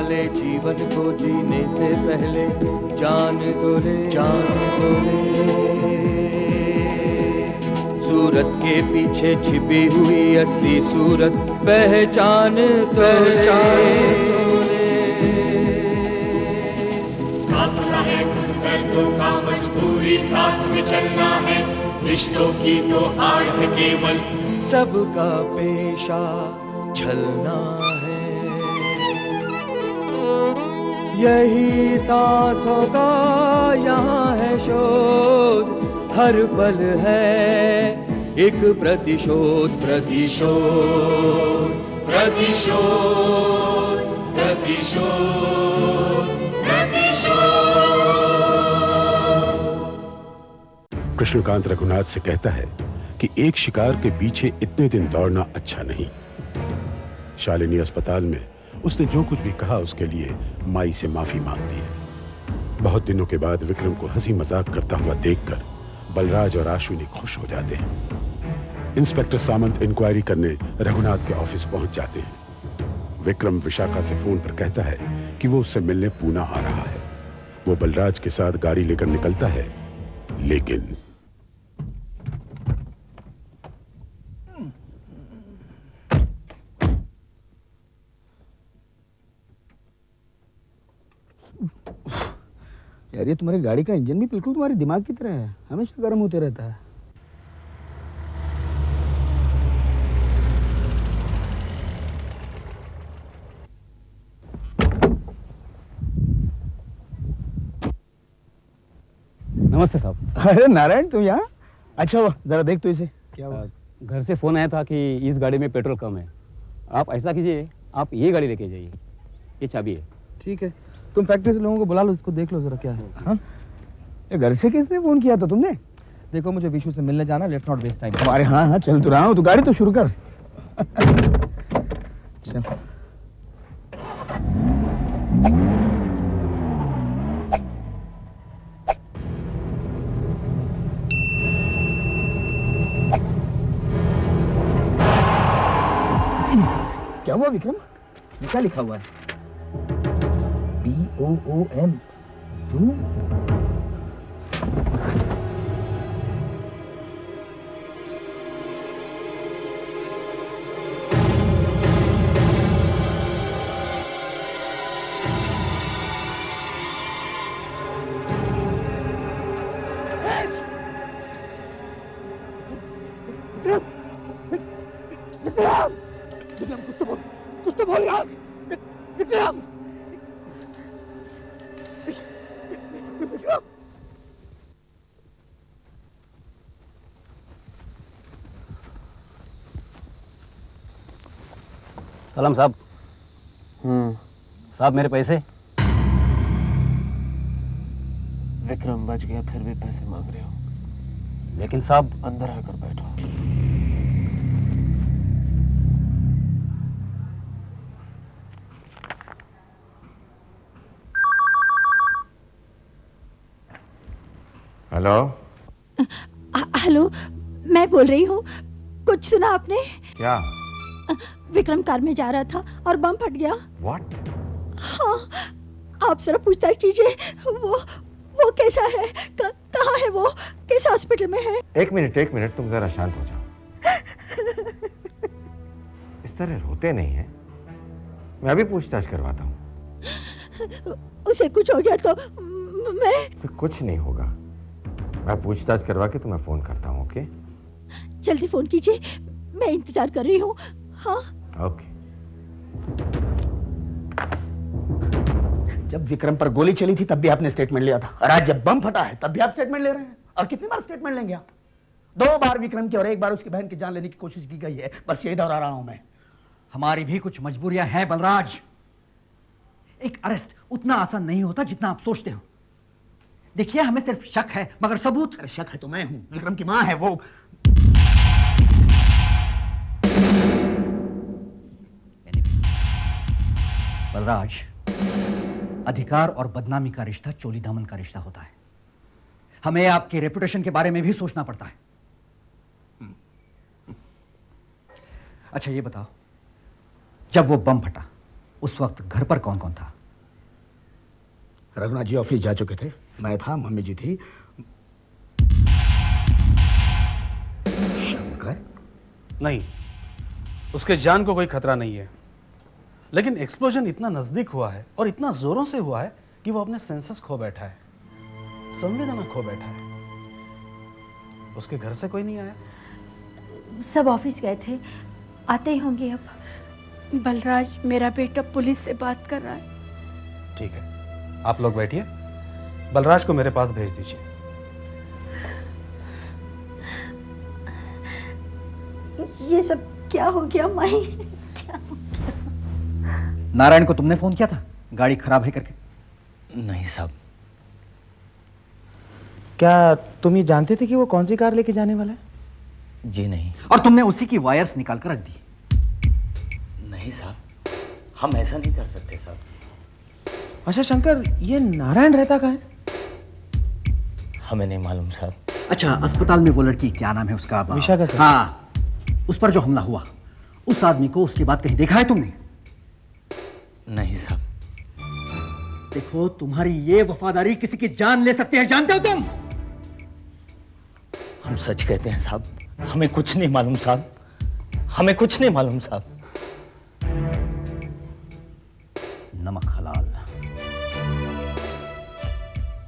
वाले जीवन को जीने से पहले जान तो ले, जान तो ले। सूरत के पीछे छिपी हुई असली सूरत पहचान तो ले। काफिला है खुद गर्जों का, मजबूरी साथ में चलना है, रिश्तों की तो आड़ है केवल, सबका पेशा छलना है। यही सांसों का यहाँ है शोध, हर पल है एक प्रतिशोध, प्रतिशोध, प्रतिशोध, प्रतिशोध, प्रतिशोध। कृष्णकांत रघुनाथ से कहता है कि एक शिकार के पीछे इतने दिन दौड़ना अच्छा नहीं। शालिनी अस्पताल में उसने जो कुछ भी कहा उसके लिए माई से माफी मांगती है। बहुत दिनों के बाद विक्रम को हंसी मजाक करता हुआ देखकर बलराज और आश्विनी खुश हो जाते हैं। इंस्पेक्टर सामंत इंक्वायरी करने रघुनाथ के ऑफिस पहुंच जाते हैं। विक्रम विशाखा से फोन पर कहता है कि वो उससे मिलने पूना आ रहा है। वो बलराज के साथ गाड़ी लेकर निकलता है, लेकिन यार ये तुम्हारी गाड़ी का इंजन भी बिल्कुल तुम्हारे दिमाग की तरह है, हमेशा गर्म होते रहता है। नमस्ते साहब। अरे नारायण तुम यहाँ? अच्छा हुआ, जरा देख तो इसे। क्या हुआ? घर से फोन आया था कि इस गाड़ी में पेट्रोल कम है। आप ऐसा कीजिए, आप ये गाड़ी लेके जाइए, ये चाबी है। ठीक है, तुम फैक्ट्री से लोगों को बुला लो, इसको देख लो जरा क्या है। हाँ? ये घर से किसने फोन किया था तुमने? देखो मुझे विशु से मिलने जाना, लेट्स नॉट वेस्ट टाइम। अरे हाँ हाँ चल तो रहा हूँ, तू गाड़ी तो शुरू कर। चल। क्या हुआ विक्रम? क्या लिखा हुआ है? BOOM। कुछ तो बोल यार। विक्रम! सलाम साहब। साहब मेरे पैसे। विक्रम बच गया, फिर भी पैसे मांग रहे हो। लेकिन साहब अंदर आकर बैठो। हेलो। हेलो, मैं बोल रही हूँ। कुछ सुना आपने? क्या? विक्रम कार में जा रहा था और बम फट गया। What? हाँ, आप जरा पूछताछ कीजिए। वो कैसा है? कहाँ है वो? किस हॉस्पिटल में है? एक मिनट तुम जरा शांत हो जाओ। इस तरह रोते नहीं है, मैं अभी पूछताछ करवाता हूँ। उसे कुछ हो गया तो मैं। उसे कुछ नहीं होगा, मैं पूछताछ करवा के तुम्हें फोन करता हूँ। ओके? जल्दी फोन कीजिए, मैं इंतजार कर रही हूँ। हाँ ओके। जब विक्रम पर गोली चली थी तब भी आपने स्टेटमेंट लिया था, और आज जब बम फटा है तब भी आप स्टेटमेंट ले रहे हैं। और कितनी बार स्टेटमेंट लेंगे आप? 2 बार विक्रम की और 1 बार उसकी बहन की जान लेने की कोशिश की गई है, बस यही दोहरा रहा हूं मैं। हमारी भी कुछ मजबूरियां हैं बलराज। एक अरेस्ट उतना आसान नहीं होता जितना आप सोचते हो। देखिए हमें सिर्फ शक है, मगर सबूत। शक है तो मैं हूं, विक्रम की मां है वो। बलराज, अधिकार और बदनामी का रिश्ता चोली दामन का रिश्ता होता है। हमें आपके रेपुटेशन के बारे में भी सोचना पड़ता है। अच्छा ये बताओ, जब वो बम फटा उस वक्त घर पर कौन कौन था? रघुनाथ जी ऑफिस जा चुके थे, मैं था, मम्मी जी थी। शंकर? नहीं, उसके जान को कोई खतरा नहीं है, लेकिन एक्सप्लोजन इतना नजदीक हुआ है और इतना जोरों से हुआ है कि वो अपने सेंसेस खो बैठा है, संवेदना खो बैठा है। उसके घर से कोई नहीं आया? सब ऑफिस गए थे, आते ही होंगे अब। बलराज, मेरा बेटा पुलिस से बात कर रहा है। ठीक है, आप लोग बैठिए, बलराज को मेरे पास भेज दीजिए। ये सब क्या हो गया माही? क्या हो गया? नारायण को तुमने फोन किया था गाड़ी खराब है करके? नहीं साहब। क्या तुम ये जानते थे कि वो कौन सी कार लेके जाने वाला है? जी नहीं। और तुमने उसी की वायर्स निकाल कर रख दी? नहीं साहब, हम ऐसा नहीं कर सकते साहब। अच्छा शंकर, ये नारायण रहता कहाँ है? हमें नहीं मालूम साहब। अच्छा, अस्पताल में वो लड़की, क्या नाम है उसका? विशाखा सर। हाँ, उस पर जो हमला हुआ, उस आदमी को उसके बाद कहीं देखा है तुमने? नहीं साहब। देखो, तुम्हारी ये वफादारी किसी की जान ले सकती है, जानते हो तुम? हम सच कहते हैं साहब, हमें कुछ नहीं मालूम साहब, हमें कुछ नहीं मालूम साहब। नमक हलाल।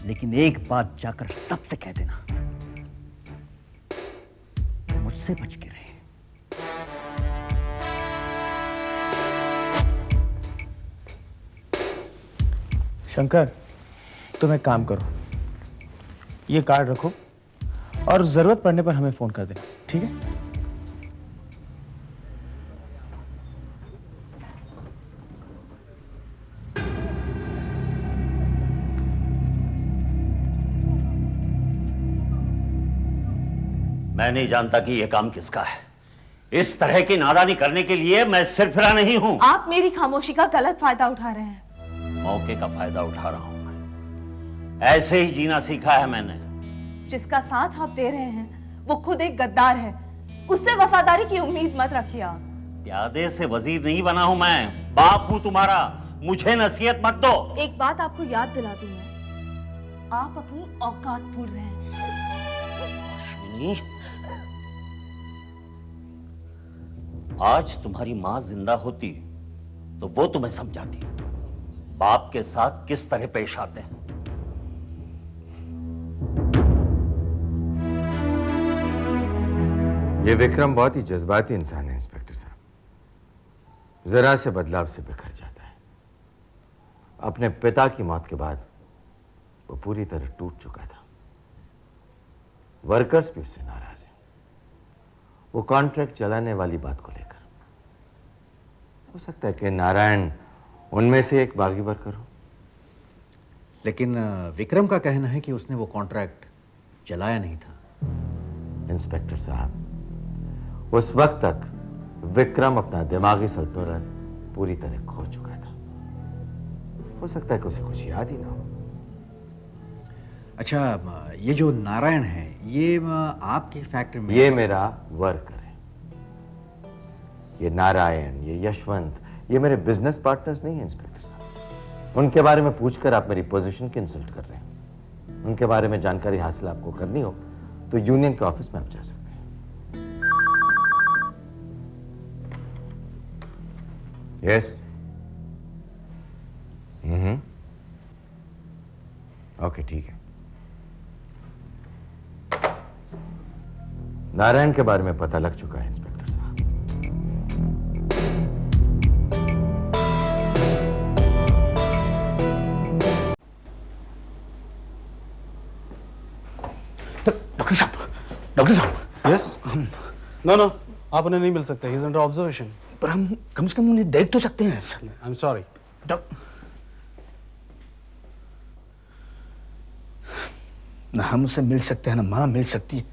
लेकिन एक बात जाकर सबसे कह देना, मुझसे बच के रहे। शंकर, तुम एक काम करो, ये कार्ड रखो और जरूरत पड़ने पर हमें फोन कर देना, ठीक है? मैं नहीं जानता कि यह काम किसका है। इस तरह की नादानी करने के लिए मैं सिरफिरा नहीं हूं। आप मेरी खामोशी का गलत फायदा उठा रहे हैं। मौके का फायदा उठा रहा हूं मैं। ऐसे ही जीना सीखा है मैंने। जिसका साथ आप दे रहे हैं वो खुद एक गद्दार है, उससे वफादारी की उम्मीद मत रखिए आप। प्यादे से वजीर नहीं बना हूं मैं, बाप हूं तुम्हारा। मुझे नसीहत मत दो। एक बात आपको याद दिला दूं मैं, आप अपनी औकात भूल रहे हैं। आज तुम्हारी मां जिंदा होती तो वो तुम्हें समझाती बाप के साथ किस तरह पेश आते हैं। ये विक्रम बहुत ही जज्बाती इंसान है इंस्पेक्टर साहब। जरा से बदलाव से बिखर जाता है। अपने पिता की मौत के बाद वो पूरी तरह टूट चुका था। वर्कर्स भी उससे नाराज हैं। वो कॉन्ट्रैक्ट चलाने वाली बात को लेकर। हो सकता है कि नारायण उनमें से एक बागी वर्कर हो। लेकिन विक्रम का कहना है कि उसने वो कॉन्ट्रैक्ट चलाया नहीं था। इंस्पेक्टर साहब, उस वक्त तक विक्रम अपना दिमागी संतुलन पूरी तरह खो चुका था। हो सकता है कि उसे कुछ याद ही ना हो। अच्छा, ये जो नारायण है, ये आपकी फैक्ट्री में? ये मेरा वर्कर है। ये नारायण, ये यशवंत, ये मेरे बिजनेस पार्टनर्स नहीं है इंस्पेक्टर साहब। उनके बारे में पूछकर आप मेरी पोजीशन की इंसल्ट कर रहे हैं। उनके बारे में जानकारी हासिल आपको करनी हो तो यूनियन के ऑफिस में आप जा सकते हैं। यस। ओके, ठीक है। नारायण के बारे में पता लग चुका है इंस्पेक्टर साहब। डॉक्टर साहब, डॉक्टर साहब। यस। नो, आप उन्हें नहीं मिल सकते। He is under observation. पर हम कम से कम उन्हें देख तो सकते हैं। आई एम सॉरी। ना हम उससे मिल सकते हैं ना मां मिल सकती है।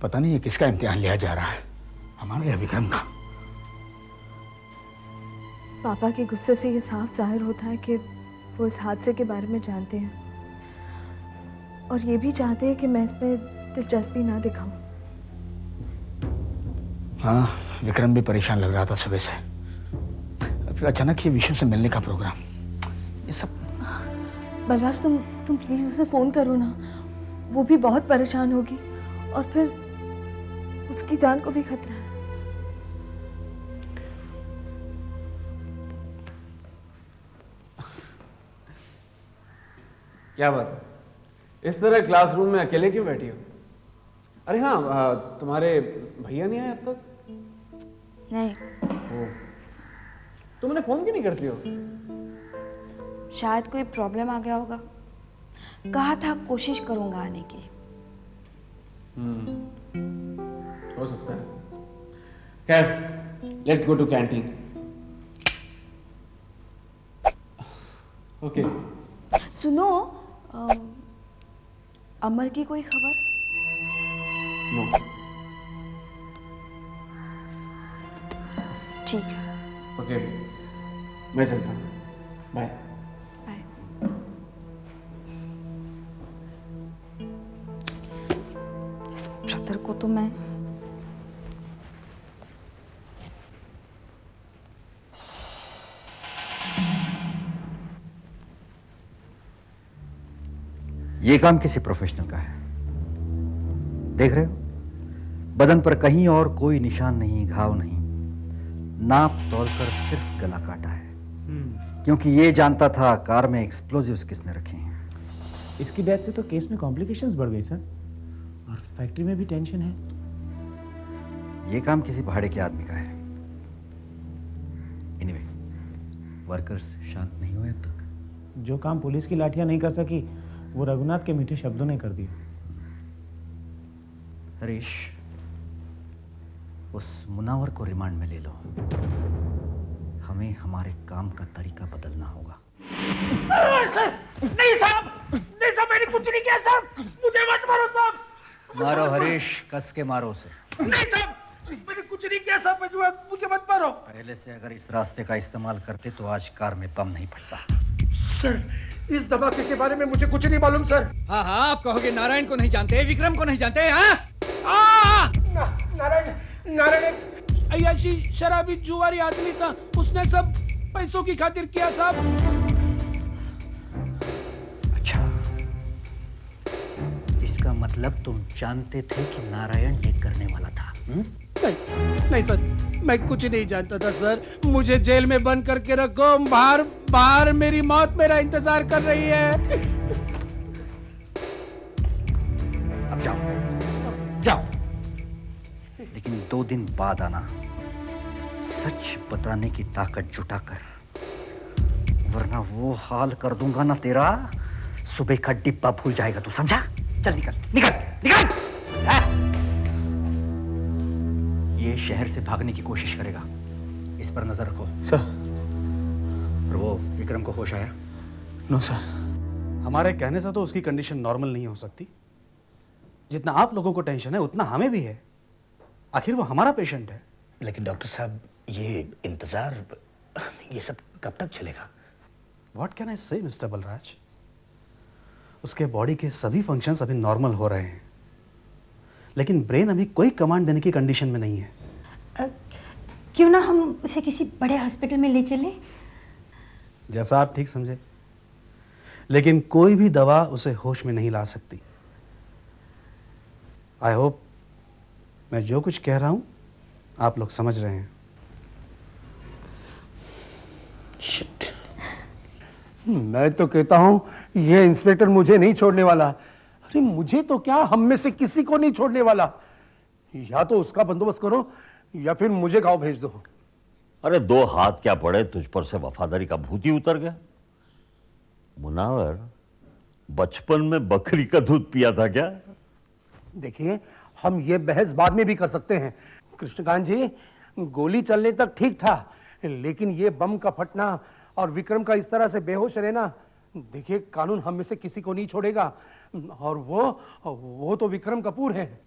पता नहीं ये किसका इम्तिहान लिया जा रहा है, हमारा या विक्रम का। पापा के गुस्से से ये साफ जाहिर होता है कि वो इस हादसे के बारे में जानते हैं और ये भी चाहते हैं कि मैं इसमें दिलचस्पी ना दिखाऊं। हाँ, विक्रम भी परेशान लग रहा था सुबह से। फिर अचानक ये विशु से मिलने का प्रोग्राम, ये सब। बलराज तुम प्लीज उसे फोन करो ना, वो भी बहुत परेशान होगी और फिर उसकी जान को भी खतरा है। क्या बात है, इस तरह क्लासरूम में अकेले क्यों बैठी हो? अरे हाँ, तुम्हारे भैया नहीं आए अब तक? नहीं। तुम उन्हें फोन क्यों नहीं करती हो? शायद कोई प्रॉब्लम आ गया होगा, कहा था कोशिश करूंगा आने की। हो सकता है। खैर, let's go to canteen. Okay. सुनो, अमर की कोई खबर? नो। ठीक है। ओके, मैं चलता हूँ। बाय। बाय। इस ब्रदर को तो मैं ये काम किसी प्रोफेशनल का है। देख रहे हो, बदन पर कहीं और कोई निशान नहीं, घाव नहीं, नाप तोलकर सिर्फ गला काटा है। क्योंकि ये जानता था कार में एक्सप्लोजिव्स किसने रखे हैं। इसकी डेथ से तो केस में कॉम्प्लिकेशंस बढ़ गई सर, और फैक्ट्री में भी टेंशन है। ये काम किसी भाड़े के आदमी का है। एनीवे, वर्कर्स शांत नहीं हुए अब तक। जो काम पुलिस की लाठियां नहीं कर सकी, वो रघुनाथ के मीठे शब्दों ने कर दिया। हरीश, उस मुनावर को रिमांड में ले लो। हमें हमारे काम का तरीका बदलना होगा। सर, नहीं साहब, नहीं साहब, मैंने कुछ नहीं किया साहब, मुझे मत मारो साहब। मारो हरीश, कस के मारो उसे। नहीं साहब, मैंने कुछ नहीं किया साहब, मुझे मत मारो। पहले से अगर इस रास्ते का इस्तेमाल करते तो आज कार में बम नहीं फटता। सर, इस धमाके के बारे में मुझे कुछ नहीं मालूम सर। हाँ हाँ, आप कहोगे नारायण को नहीं जानते, विक्रम को नहीं जानते। नारायण एक अय्याशी शराबी जुआरी आदमी था, उसने सब पैसों की खातिर किया साहब। अच्छा, इसका मतलब तुम जानते थे कि नारायण ये करने वाला था? नहीं सर, मैं कुछ नहीं जानता था सर। मुझे जेल में बंद करके रखो, बाहर मेरी मौत मेरा इंतजार कर रही है। अब जाओ, लेकिन 2 दिन बाद आना, सच बताने की ताकत जुटाकर, वरना वो हाल कर दूंगा ना तेरा, सुबह का डिब्बा भूल जाएगा तू, समझा? चल निकल। ये शहर से भागने की कोशिश करेगा, इस पर नजर रखो। सर। और वो विक्रम को होश आया? नो सर, हमारे कहने से तो उसकी कंडीशन नॉर्मल नहीं हो सकती। जितना आप लोगों को टेंशन है उतना हमें भी है, आखिर वो हमारा पेशेंट है। लेकिन डॉक्टर साहब, ये इंतजार, ये सब कब तक चलेगा? What can I say, mister Balraj? उसके बॉडी के सभी फंक्शंस अभी नॉर्मल हो रहे हैं, लेकिन ब्रेन अभी कोई कमांड देने की कंडीशन में नहीं है। क्यों ना हम उसे किसी बड़े हॉस्पिटल में ले चलें? जैसा आप ठीक समझे, लेकिन कोई भी दवा उसे होश में नहीं ला सकती। आई होप मैं जो कुछ कह रहा हूं आप लोग समझ रहे हैं। मैं तो कहता हूं ये इंस्पेक्टर मुझे नहीं छोड़ने वाला। अरे मुझे तो क्या, हम में से किसी को नहीं छोड़ने वाला। या तो उसका बंदोबस्त करो या फिर मुझे गांव भेज दो। अरे 2 हाथ क्या पड़े, तुझ पर से वफादारी का भूत ही उतर गया। मुनावर, बचपन में बकरी का दूध पिया था क्या? देखिए, हम ये बहस बाद में भी कर सकते हैं। कृष्णकांत जी, गोली चलने तक ठीक था, लेकिन ये बम का फटना और विक्रम का इस तरह से बेहोश रहना, देखिए कानून हम में से किसी को नहीं छोड़ेगा। और वो तो विक्रम कपूर है।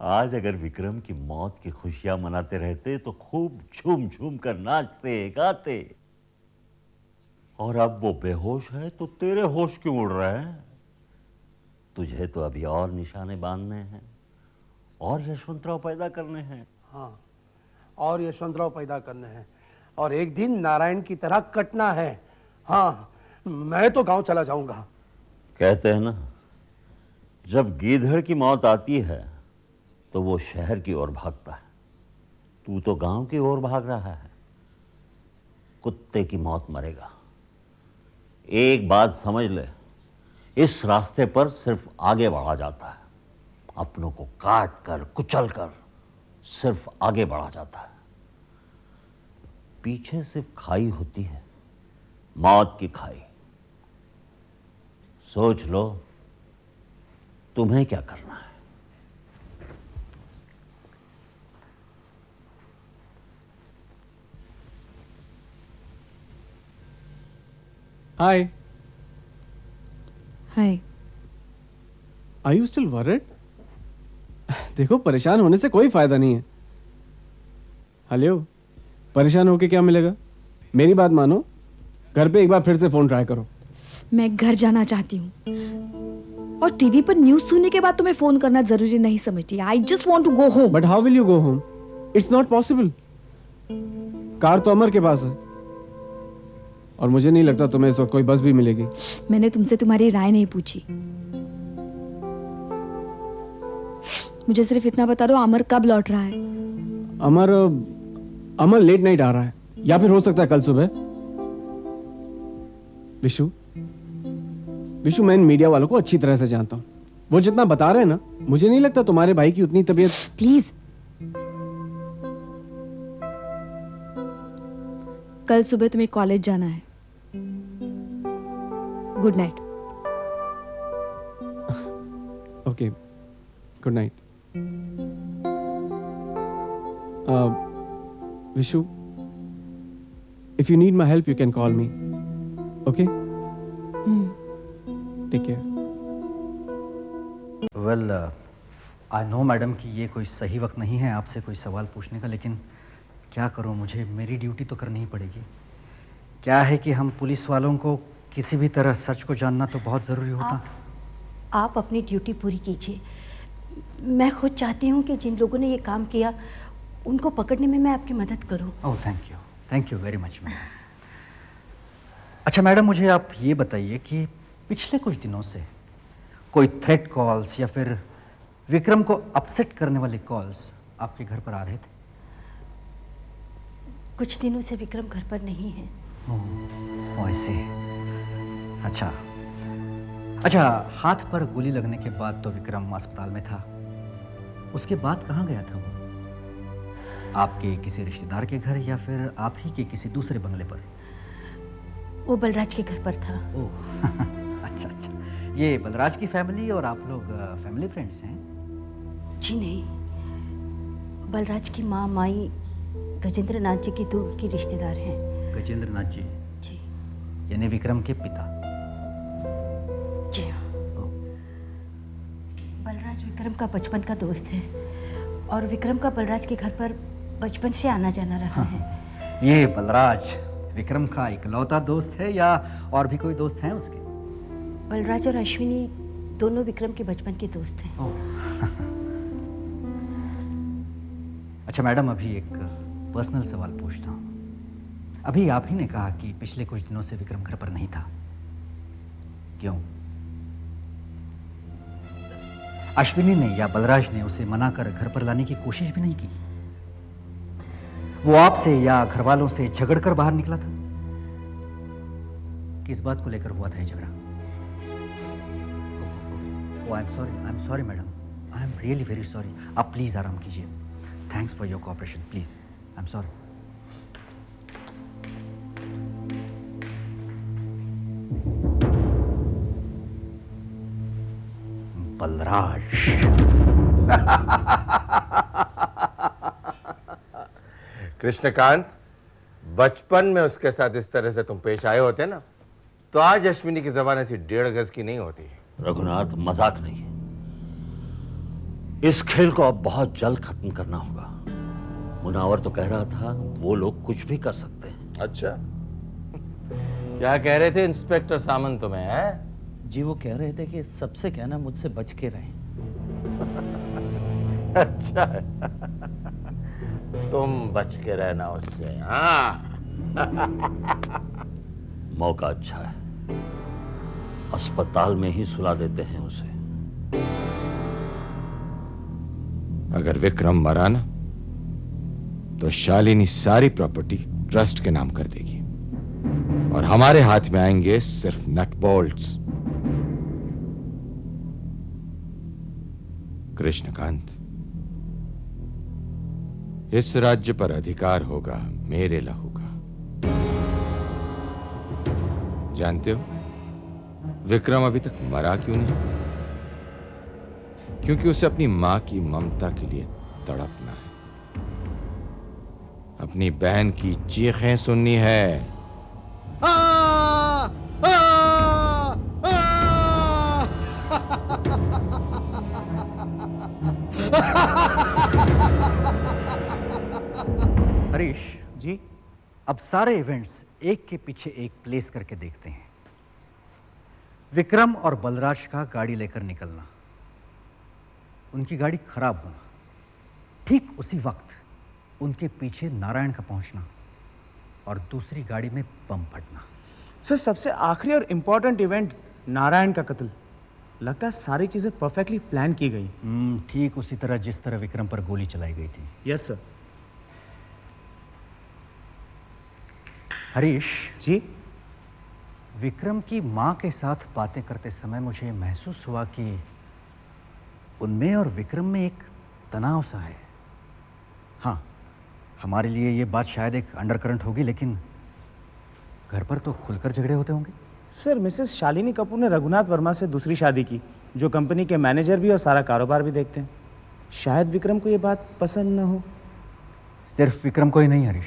आज अगर विक्रम की मौत की खुशियां मनाते रहते तो खूब झूम झूम कर नाचते गाते, और अब वो बेहोश है तो तेरे होश क्यों उड़ रहे हैं? तुझे तो अभी और निशाने बांधने हैं और यशवंतराव पैदा करने हैं। हाँ, और यशवंतराव पैदा करने हैं, और एक दिन नारायण की तरह कटना है। हाँ, मैं तो गांव चला जाऊंगा। कहते हैं ना, जब गीधड़ की मौत आती है तो वो शहर की ओर भागता है। तू तो गांव की ओर भाग रहा है। कुत्ते की मौत मरेगा। एक बात समझ ले, इस रास्ते पर सिर्फ आगे बढ़ा जाता है, अपनों को काट कर कुचल कर सिर्फ आगे बढ़ा जाता है। पीछे सिर्फ खाई होती है, मौत की खाई। सोच लो तुम्हें क्या करना है। Hi. Hi. Are you still worried? देखो, परेशान होने से कोई फायदा नहीं है। हेलो, परेशान होके क्या मिलेगा? मेरी बात मानो, घर पे एक बार फिर से फोन ट्राई करो। मैं घर जाना चाहती हूँ और टीवी पर न्यूज़ सुनने के बाद तुम्हें फोन करना जरूरी नहीं समझती। I just want to go home. But how will you go home? It's not possible. Car तो अमर के पास है और मुझे नहीं लगता तुम्हें इस वक्त कोई बस भी मिलेगी। मैंने तुमसे तुम्हारी राय नहीं पूछी। मुझे सिर्फ इतना बता दो, अमर कब लौट रहा है? अमर लेट नाइट आ रहा है, या फिर हो सकता है कल सुबह। विशु, मैं इन मीडिया वालों को अच्छी तरह से जानता हूँ। वो जितना बता रहे हैं ना, मुझे नहीं लगता तुम्हारे भाई की उतनी तबीयत। प्लीज, कल सुबह तुम्हें कॉलेज जाना है। Good night. Okay, good night. Vishu, if you need my help, you can call me. Okay? Take care. Well, I know madam कि ये कोई सही वक्त नहीं है आपसे कोई सवाल पूछने का, लेकिन क्या करूं, मुझे मेरी ड्यूटी तो करनी ही पड़ेगी। क्या है कि हम पुलिस वालों को किसी भी तरह सच को जानना तो बहुत ज़रूरी होता। आप अपनी ड्यूटी पूरी कीजिए। मैं खुद चाहती हूँ कि जिन लोगों ने ये काम किया उनको पकड़ने में मैं आपकी मदद करूं। Oh, thank you very much madam. अच्छा मैडम, मुझे आप ये बताइए कि पिछले कुछ दिनों से कोई थ्रेट कॉल्स या फिर विक्रम को अपसेट करने वाले कॉल्स आपके घर पर आ रहे थे? कुछ दिनों से विक्रम घर पर नहीं है। ओह, ऐसे। अच्छा, हाथ पर गोली लगने के बाद तो विक्रम अस्पताल में था। उसके बाद कहाँ गया था वो? आपके किसी रिश्तेदार के घर या फिर आप ही के किसी दूसरे बंगले पर? वो बलराज के घर पर था। ओह, अच्छा। ये बलराज की फैमिली और आप लोग फैमिली फ्रेंड्स हैं? जी नहीं, बलराज की माँ माई गजेंद्र नाथ जी की दूर की रिश्तेदार हैं। गजेंद्र नाथ जी? जी। यानी विक्रम के पिता? जी हाँ। बलराज विक्रम का बचपन का दोस्त है और विक्रम का बलराज के घर पर बचपन से आना जाना रहा है। ये बलराज विक्रम का इकलौता दोस्त है या और भी कोई दोस्त हैं उसके? बलराज और अश्विनी दोनों विक्रम के बचपन के दोस्त हैं। अच्छा मैडम, अभी एक पर्सनल सवाल पूछता हूँ। अभी आप ही ने कहा कि पिछले कुछ दिनों से विक्रम घर पर नहीं था, क्यों? अश्विनी ने या बलराज ने उसे मना कर घर पर लाने की कोशिश भी नहीं की? वो आपसे या घर वालों से झगड़ कर बाहर निकला था? किस बात को लेकर हुआ था ये झगड़ा? Oh, I am sorry madam, I am really very sorry. आप प्लीज आराम कीजिए। Thanks for your cooperation, please. I am sorry. Balraj. Krishnakant, बचपन में उसके साथ इस तरह से तुम पेश आए होते ना, तो आज अश्विनी की जबान ऐसी 1.5 गज की नहीं होती। रघुनाथ, मजाक नहीं है। इस खेल को अब बहुत जल्द खत्म करना होगा। मुनावर तो कह रहा था वो लोग कुछ भी कर सकते हैं। अच्छा, क्या कह रहे थे इंस्पेक्टर सामंत तुम्हें? है जी, वो कह रहे थे कि सबसे कहना मुझसे बच के रहें। अच्छा, तुम बच के रहना उससे। हाँ। मौका अच्छा है, अस्पताल में ही सुला देते हैं उसे। अगर विक्रम मरा ना तो शालिनी सारी प्रॉपर्टी ट्रस्ट के नाम कर देगी और हमारे हाथ में आएंगे सिर्फ नट बोल्ट्स। कृष्णकांत, इस राज्य पर अधिकार होगा मेरे लहू का। जानते हो विक्रम अभी तक मरा क्यों नहीं? क्योंकि उसे अपनी मां की ममता के लिए तड़पना है, अपनी बहन की चीखें सुननी है। हरीश जी, अब सारे इवेंट्स एक के पीछे एक प्लेस करके देखते हैं। विक्रम और बलराज का गाड़ी लेकर निकलना, उनकी गाड़ी खराब होना, ठीक उसी वक्त उनके पीछे नारायण का पहुंचना और दूसरी गाड़ी में बम फटना। सर, सबसे आखिरी और इंपॉर्टेंट इवेंट नारायण का कत्ल। लगता है सारी चीजें परफेक्टली प्लान की गई। ठीक उसी तरह जिस तरह विक्रम पर गोली चलाई गई थी। Yes sir. हरीश जी, विक्रम की मां के साथ बातें करते समय मुझे महसूस हुआ कि उनमें और विक्रम में एक तनाव सा है। हाँ, हमारे लिए ये बात शायद एक अंडरकरंट होगी, लेकिन घर पर तो खुलकर झगड़े होते होंगे। सर, मिसेस शालिनी कपूर ने रघुनाथ वर्मा से दूसरी शादी की, जो कंपनी के मैनेजर भी और सारा कारोबार भी देखते हैं। शायद विक्रम को ये बात पसंद न हो। सिर्फ विक्रम को ही नहीं हरीश,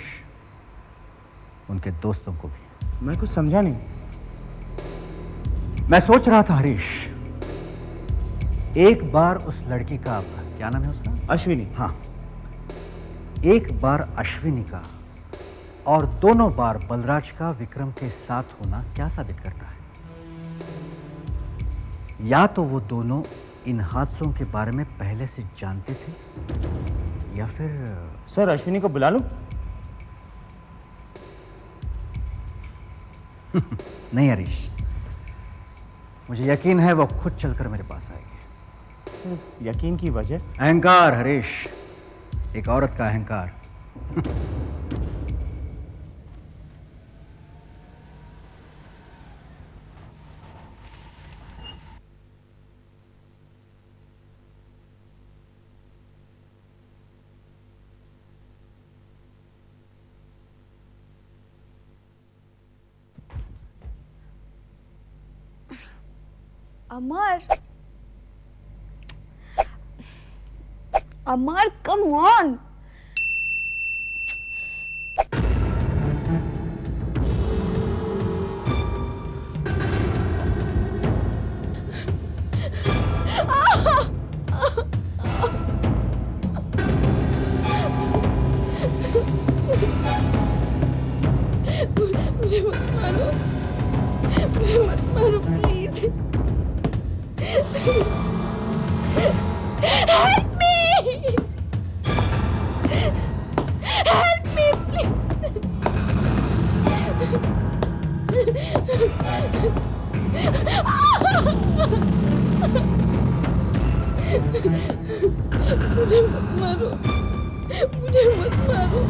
उनके दोस्तों को भी। मैं कुछ समझा नहीं। मैं सोच रहा था हरीश, एक बार उस लड़की का, क्या नाम है उसका? अश्विनी। हाँ, एक बार अश्विनी का और दोनों बार बलराज का विक्रम के साथ होना क्या साबित करता है? या तो वो दोनों इन हादसों के बारे में पहले से जानते थे, या फिर सर अश्विनी को बुला लूं? नहीं हरीश, मुझे यकीन है वो खुद चलकर मेरे पास आएगी। सर, इस यकीन की वजह? अहंकार हरीश, एक औरत का अहंकार। अमर, अमर, कम ऑन। मुझे मत मारो, मुझे मत मारो please. Help me! Help me, please! मुझे मत मारो, मुझे मत मारो।